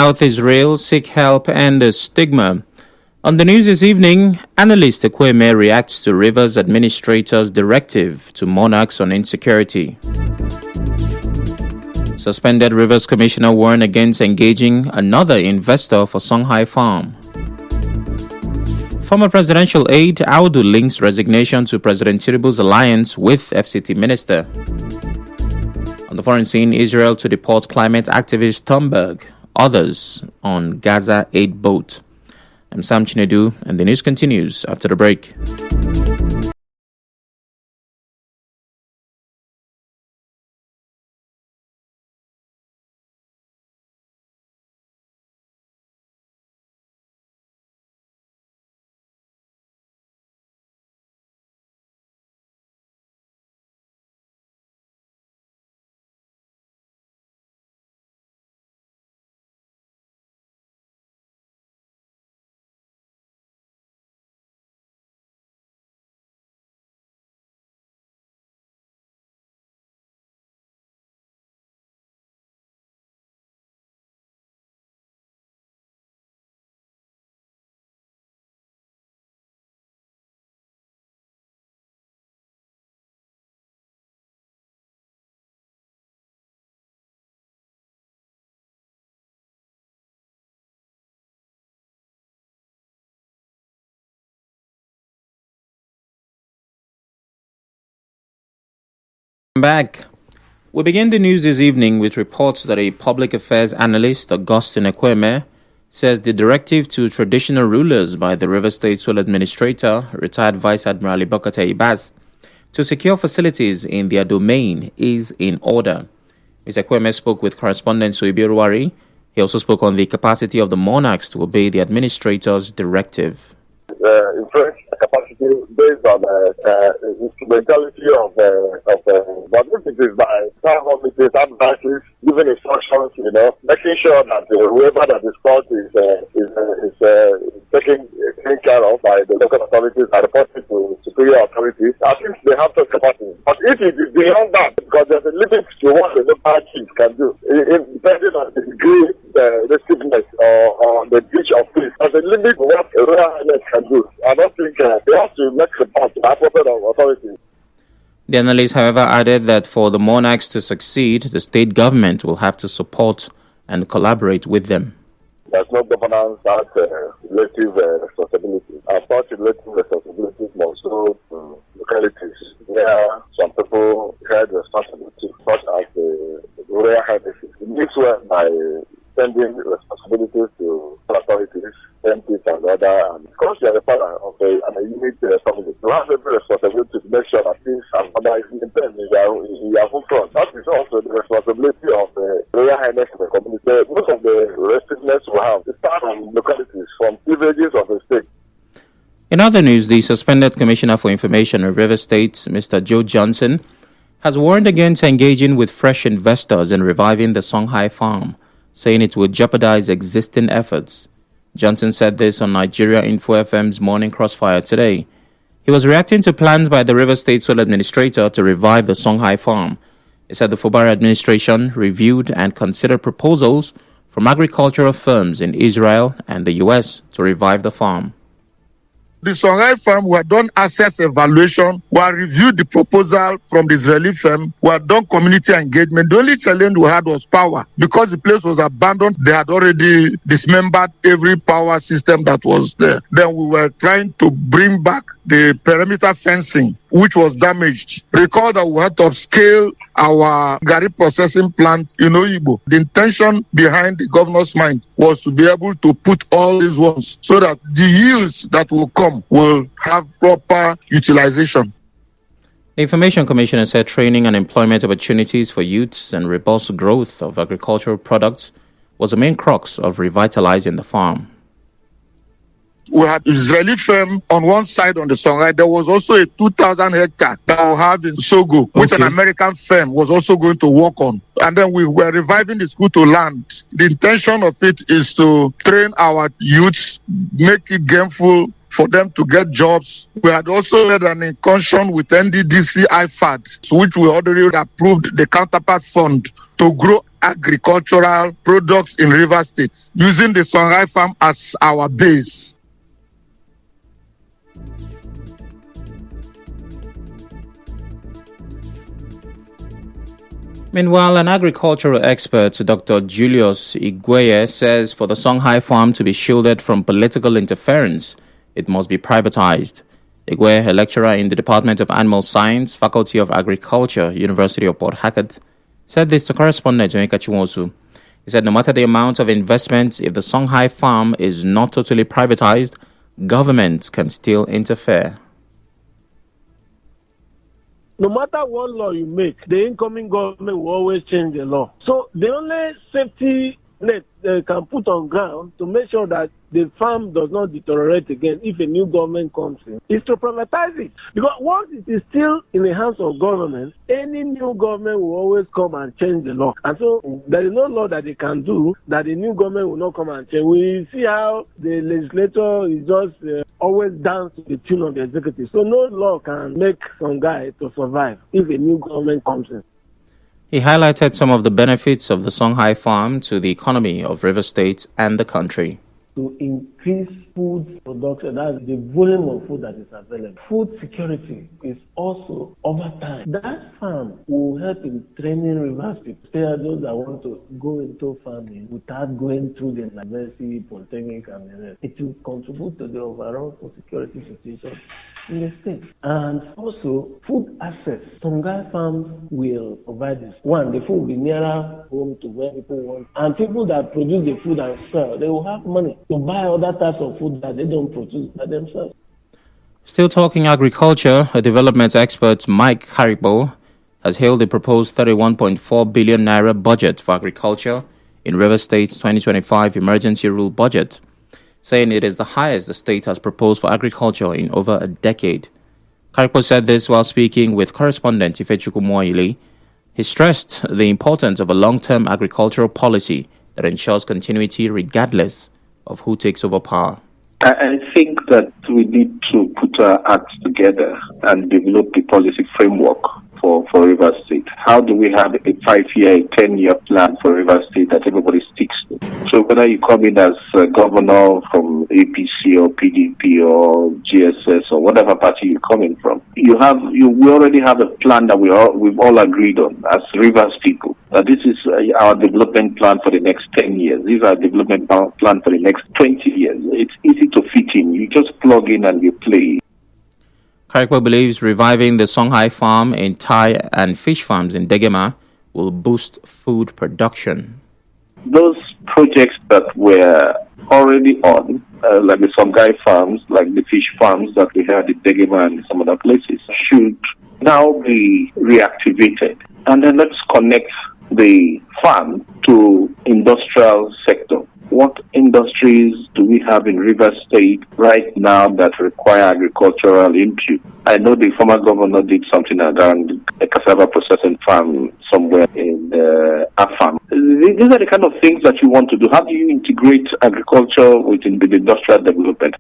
Health is real, seek help, and the stigma. On the news this evening, analyst Ekwueme reacts to Rivers Administrator's directive to monarchs on insecurity. Suspended Rivers Commissioner warned against engaging another investor for Songhai Farm. Former presidential aide Audu links resignation to President Tinubu's alliance with FCT minister. On the foreign scene, Israel to deport climate activist Thunberg. Others on Gaza aid boat. I'm Sam Chinedu, and the news continues after the break. Back. We begin the news this evening with reports that a public affairs analyst, Augustine Ekwueme, says the directive to traditional rulers by the Rivers State Sole Administrator, retired Vice Admiral Ibokate Ibas, to secure facilities in their domain is in order. Mr. Ekwueme spoke with correspondent Suibi Ruwari. He also spoke on the capacity of the monarchs to obey the administrator's directive. In French, capacity based on instrumentality of but if it is by town committees, advices, giving instructions, making sure that whoever that is caught is taken care of by the local authorities and reported to superior authorities. I think they have such capacity. But if it is beyond that, because there's a limit to what the local chief can do, depending on the degree, the restrictness or the breach of peace, there's a limit to what a royal highness can do. I don't think they have to make support to the appropriate authorities. The analyst, however, added that for the monarchs to succeed, the state government will have to support and collaborate with them. There's no governance without relative responsibility. As such, relative responsibilities must go to localities where some people had responsibility, such as the royal highnesses. This way, by sending responsibilities to authorities, MPs and other, and because you are the father of a unit family, you have every responsibility to make sure that things and other is maintained in your home front. That is also the responsibility of the Royal Highness of the community. Most of the restrictions we have start from localities, from villages of the state. In other news, the suspended Commissioner for Information of Rivers State, Mr. Joe Johnson, has warned against engaging with fresh investors in reviving the Songhai Farm, saying it would jeopardize existing efforts. Johnson said this on Nigeria Info FM's Morning Crossfire today. He was reacting to plans by the Rivers State Sole Administrator to revive the Songhai Farm. He said the Fubara administration reviewed and considered proposals from agricultural firms in Israel and the U.S. to revive the farm. The Songhai Farm, we have done assess evaluation, we have reviewed the proposal from the Israeli firm, we have done community engagement. The only challenge we had was power. Because the place was abandoned, they had already dismembered every power system that was there. Then we were trying to bring back the perimeter fencing, which was damaged. Recall that we had to upscale our Gari processing plant in Oyibo. The intention behind the governor's mind was to be able to put all these ones so that the yields that will come will have proper utilization. The Information Commissioner said training and employment opportunities for youths and robust growth of agricultural products was the main crux of revitalizing the farm. We had an Israeli firm on one side on the Songhai. There was also a 2,000 hectare that we have in Sogo, which an American firm was also going to work on. And then we were reviving the school to land. The intention of it is to train our youths, make it gainful for them to get jobs. We had also made an incursion with NDDC IFAD, which we already approved the counterpart fund to grow agricultural products in Rivers State, using the Songhai farm as our base. Meanwhile, an agricultural expert, Dr. Julius Igueye, says for the Songhai farm to be shielded from political interference, it must be privatized. Igueye, a lecturer in the Department of Animal Science, Faculty of Agriculture, University of Port Harcourt, said this to correspondent Jonika Chiwosu. He said no matter the amount of investment, if the Songhai farm is not totally privatized, government can still interfere. No matter what law you make, the incoming government will always change the law. So the only safety net they can put on ground to make sure that the farm does not deteriorate again if a new government comes in is to privatize it. Because once it is still in the hands of government, any new government will always come and change the law. And so there is no law that they can do that the new government will not come and change. We see how the legislature is just always dance to the tune of the executive. So no law can make some guy to survive if a new government comes in. He highlighted some of the benefits of the Songhai farm to the economy of Rivers State and the country. To increase food production, that's the volume of food that is available. Food security is also over time. That farm will help in training Rivers people, especially those that want to go into farming without going through the university, polytechnic, and the rest. It will contribute to the overall food security situation in the state. And also, food access. Songhai farms will provide this. One, the food will be nearer home to where people want. And people that produce the food and sell, they will have money to buy other types of food that they don't produce by themselves. Still talking agriculture, a development expert, Mike Haribo, has hailed the proposed 31.4 billion naira budget for agriculture in Rivers State's 2025 emergency rule budget, saying it is the highest the state has proposed for agriculture in over a decade. Haribo said this while speaking with correspondent Ifechukwu Moili. He stressed the importance of a long-term agricultural policy that ensures continuity regardless of who takes over power. I think that we need to put our acts together and develop the policy framework for Rivers State. How do we have a 5-year, 10-year plan for Rivers State that everybody sticks to? So whether you come in as a governor from APC or PDP or GSS or whatever party you're coming from, we already have a plan that we've all agreed on as Rivers people. This is our development plan for the next 10 years. This is our development plan for the next 20 years. It's easy to fit in. You just plug in and you play. Haribo believes reviving the Songhai farm in Thai and fish farms in Degema will boost food production. Those projects that were already on, like the Songhai farms, like the fish farms that we had in Degema and some other places, should now be reactivated. And then let's connect the farm to industrial sector. What industries do we have in Rivers State right now that require agricultural input? I know the former governor did something around a cassava processing farm somewhere in Afam. These are the kind of things that you want to do. How do you integrate agriculture within the industrial development?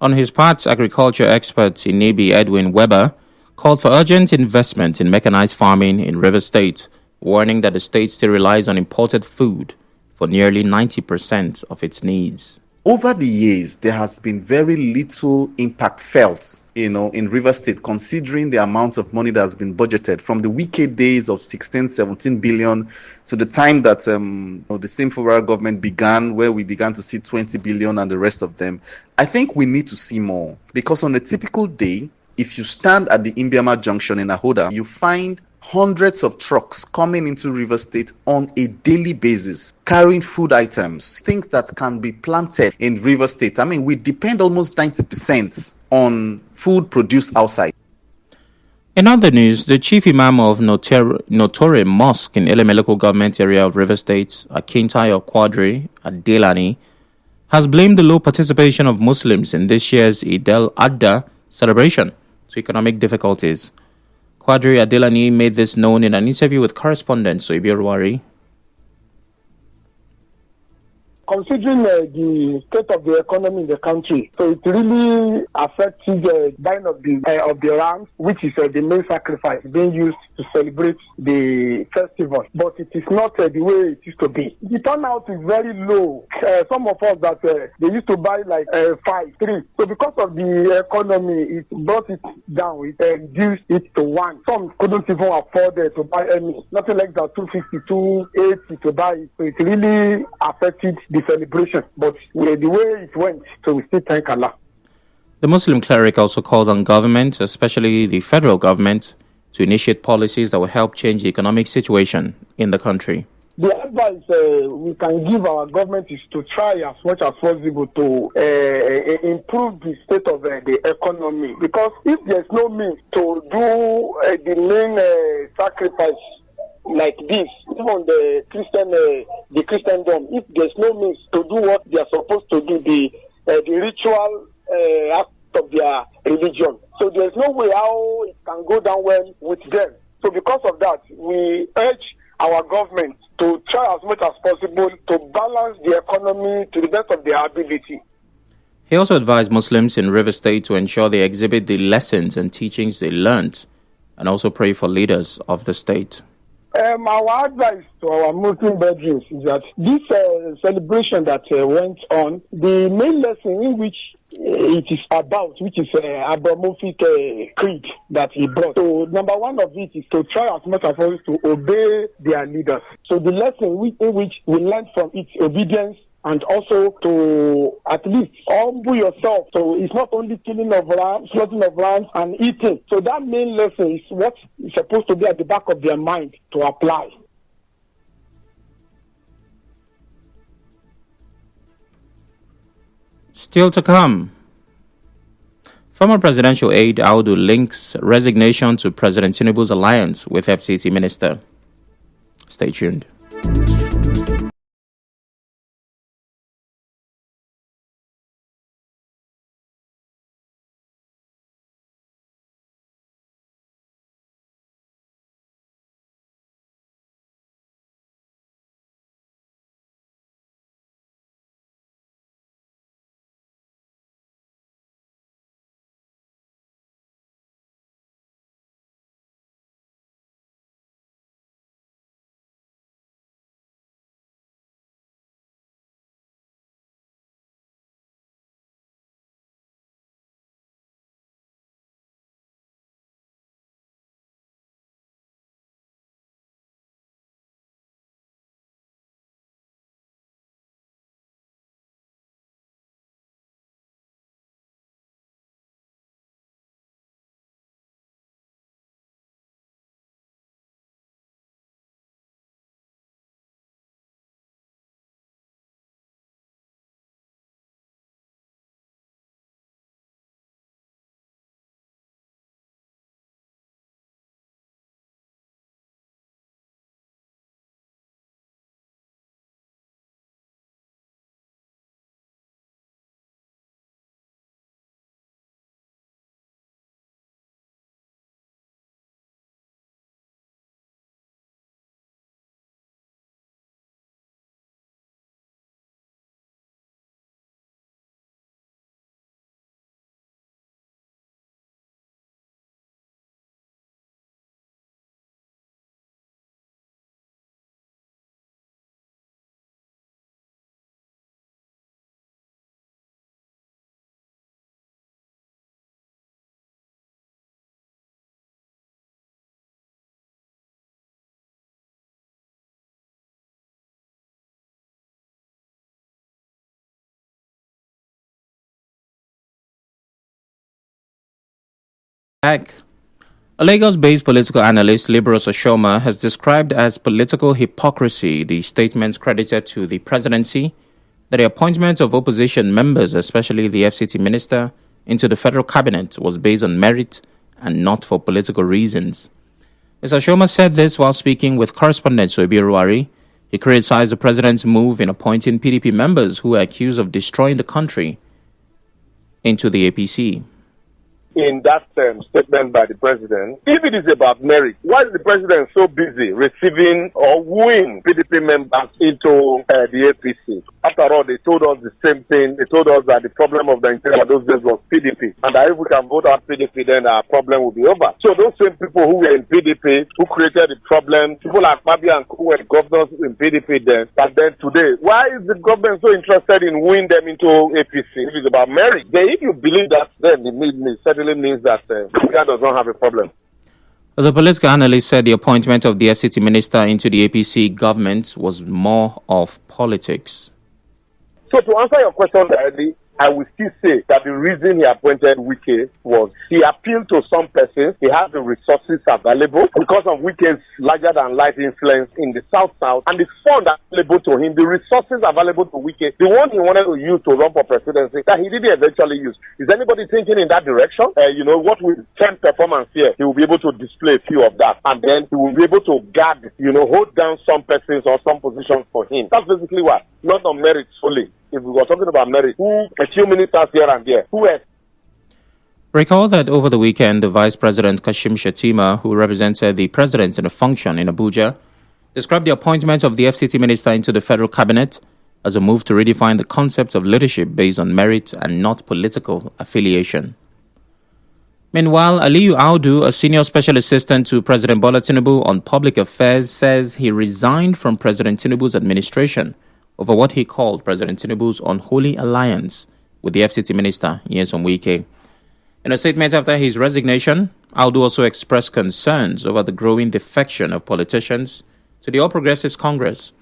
On his part, agriculture expert Inebi Edwin Weber called for urgent investment in mechanized farming in Rivers State, warning that the state still relies on imported food for nearly 90% of its needs. Over the years, there has been very little impact felt, in Rivers State, considering the amount of money that has been budgeted from the wicked days of 16, 17 billion to the time that the same federal government began, where we began to see 20 billion and the rest of them. I think we need to see more, because on a typical day, if you stand at the Imbiama Junction in Ahoda, you find hundreds of trucks coming into Rivers State on a daily basis, carrying food items, things that can be planted in Rivers State. I mean, we depend almost 90% on food produced outside. In other news, the chief imam of Notore Mosque in Elemeleco government area of Rivers State, Akintayo Quadri Adelani, has blamed the low participation of Muslims in this year's Eid al-Adha celebration to economic difficulties. Quadri Adelani made this known in an interview with correspondent Soibi Ruwari. considering the state of the economy in the country, so it really affects the buying of the rams, which is the main sacrifice being used to celebrate the festival. But it is not the way it used to be. The turnout is very low. Some of us that they used to buy like 5, 3. So because of the economy, it brought it down. It reduced it to 1. Some couldn't even afford to buy any. Nothing like that, 250, 280 to buy it. So it really affected the celebration. But the way it went, so we still thank Allah. The Muslim cleric also called on government, especially the federal government, to initiate policies that will help change the economic situation in the country. The advice we can give our government is to try as much as possible to improve the state of the economy. Because if there's no means to do the main sacrifice like this, even the Christendom, if there's no means to do what they are supposed to do, the ritual act of their religion. So there's no way how it can go down well with them. So because of that, we urge our government to try as much as possible to balance the economy to the best of their ability. He also advised Muslims in Rivers State to ensure they exhibit the lessons and teachings they learned, and also pray for leaders of the state. Our advice to our Muslim brethren is that this celebration that went on, the main lesson in which it is about, which is Abramovic creed that he brought. So number one of it is to try as much as possible to obey their leaders. So the lesson in which we learn from it, obedience, and also to at least humble yourself. So it's not only killing of rams, slaughtering of rams and eating. So that main lesson is what is supposed to be at the back of their mind to apply. Still to come, former presidential aide Audu links resignation to President Tinubu's alliance with FCT minister. Stay tuned. Back. A Lagos-based political analyst, Libros Oshoma, has described as political hypocrisy the statements credited to the presidency that the appointment of opposition members, especially the FCT minister, into the federal cabinet was based on merit and not for political reasons. Mr. Oshoma said this while speaking with correspondent Soebi Ruwari. He criticized the president's move in appointing PDP members who were accused of destroying the country into the APC. in that statement by the president. If it is about merit, why is the president so busy receiving or wooing PDP members into the APC? After all, they told us the same thing. They told us that the problem of Nigeria those days was PDP, and that if we can vote out PDP, then our problem will be over. So those same people who were in PDP, who created the problem, people like Fabi and who were governors in PDP then, but then today, why is the government so interested in wooing them into APC? If it's about merit, then if you believe that, then it certainly means that Nigeria does not have a problem. The political analyst said the appointment of the FCT minister into the APC government was more of politics. So to answer your question directly, I will still say that the reason he appointed Wike was he appealed to some persons. He has the resources available because of Wike's larger than life influence in the South-South and the fund available to him, the resources available to Wike, the one he wanted to use to run for presidency that he didn't eventually use. Is anybody thinking in that direction? What with 10 performance here, he will be able to display a few of that, and then he will be able to guard, hold down some persons or some positions for him. That's basically what, not on merit solely. If we were talking about merit, a few ministers here and there, who else? Recall that over the weekend, the Vice President Kashim Shettima, who represented the President in a function in Abuja, described the appointment of the FCT minister into the federal cabinet as a move to redefine the concept of leadership based on merit and not political affiliation. Meanwhile, Aliyu Audu, a senior special assistant to President Bola Tinubu on public affairs, says he resigned from President Tinubu's administration over what he called President Tinubu's unholy alliance with the FCT minister, Nyesom Wike. In a statement after his resignation, Audu also expressed concerns over the growing defection of politicians to the All Progressives Congress.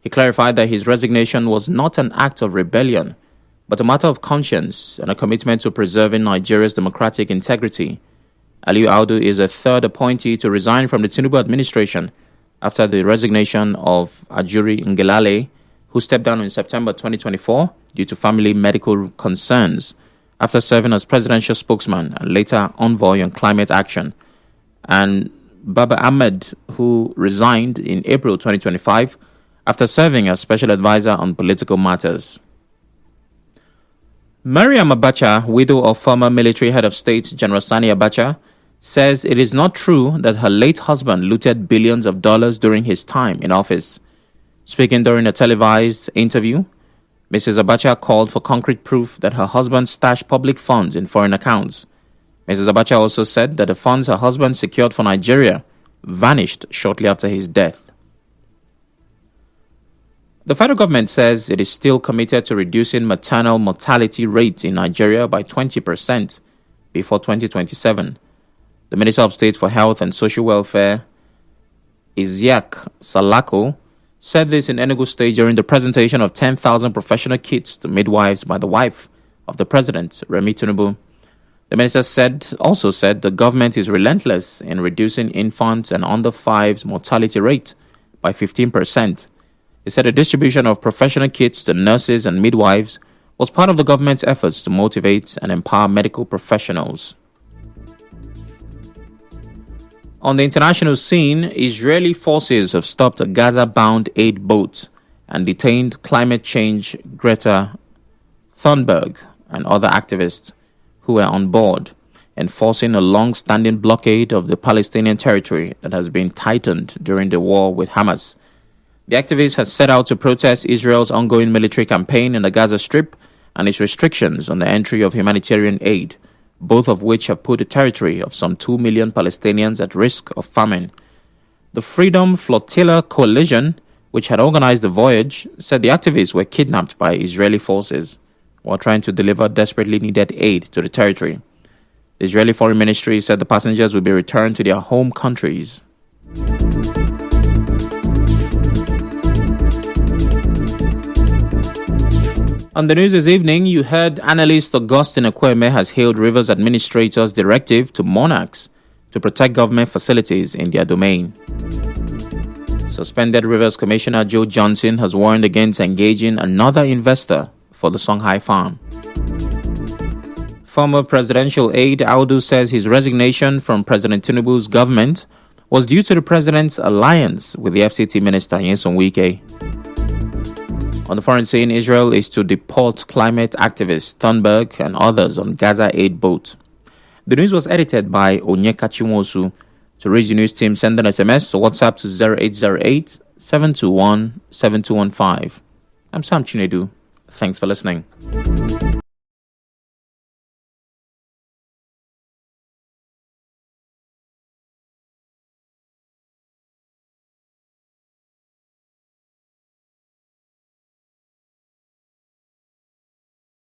He clarified that his resignation was not an act of rebellion, but a matter of conscience and a commitment to preserving Nigeria's democratic integrity. Aliyu Audu is a third appointee to resign from the Tinubu administration after the resignation of Ajuri Ngelale, who stepped down in September 2024 due to family medical concerns after serving as presidential spokesman and later envoy on climate action, and Baba Ahmed, who resigned in April 2025 after serving as special advisor on political matters. Mariam Abacha, widow of former military head of state General Sani Abacha, says it is not true that her late husband looted billions of dollars during his time in office. Speaking during a televised interview, Mrs. Abacha called for concrete proof that her husband stashed public funds in foreign accounts. Mrs. Abacha also said that the funds her husband secured for Nigeria vanished shortly after his death. The federal government says it is still committed to reducing maternal mortality rates in Nigeria by 20% before 2027. The Minister of State for Health and Social Welfare, Isiaq Salako, said this in Enugu State during the presentation of 10,000 professional kits to midwives by the wife of the president, Remi Tinubu. The minister also said the government is relentless in reducing infant and under 5s mortality rate by 15%. He said the distribution of professional kits to nurses and midwives was part of the government's efforts to motivate and empower medical professionals. On the international scene, Israeli forces have stopped a Gaza-bound aid boat and detained climate change Greta Thunberg and other activists who were on board, enforcing a long-standing blockade of the Palestinian territory that has been tightened during the war with Hamas. The activists had set out to protest Israel's ongoing military campaign in the Gaza Strip and its restrictions on the entry of humanitarian aid, both of which have put the territory of some 2 million Palestinians at risk of famine. The Freedom Flotilla Coalition, which had organized the voyage, said the activists were kidnapped by Israeli forces while trying to deliver desperately needed aid to the territory. The Israeli Foreign Ministry said the passengers will be returned to their home countries. On the news this evening, you heard analyst Augustine Ekweme has hailed Rivers administrators' directive to monarchs to protect government facilities in their domain. Suspended Rivers Commissioner Joe Johnson has warned against engaging another investor for the Songhai farm. Former presidential aide Audu says his resignation from President Tinubu's government was due to the president's alliance with the FCT minister Nyesom Wike. On the foreign scene, Israel is to deport climate activist Thunberg and others on Gaza aid boat. The news was edited by Onyeka Chimosu. To reach the news team, send an SMS or WhatsApp to 0808 721 7215. I'm Sam Chinedu. Thanks for listening.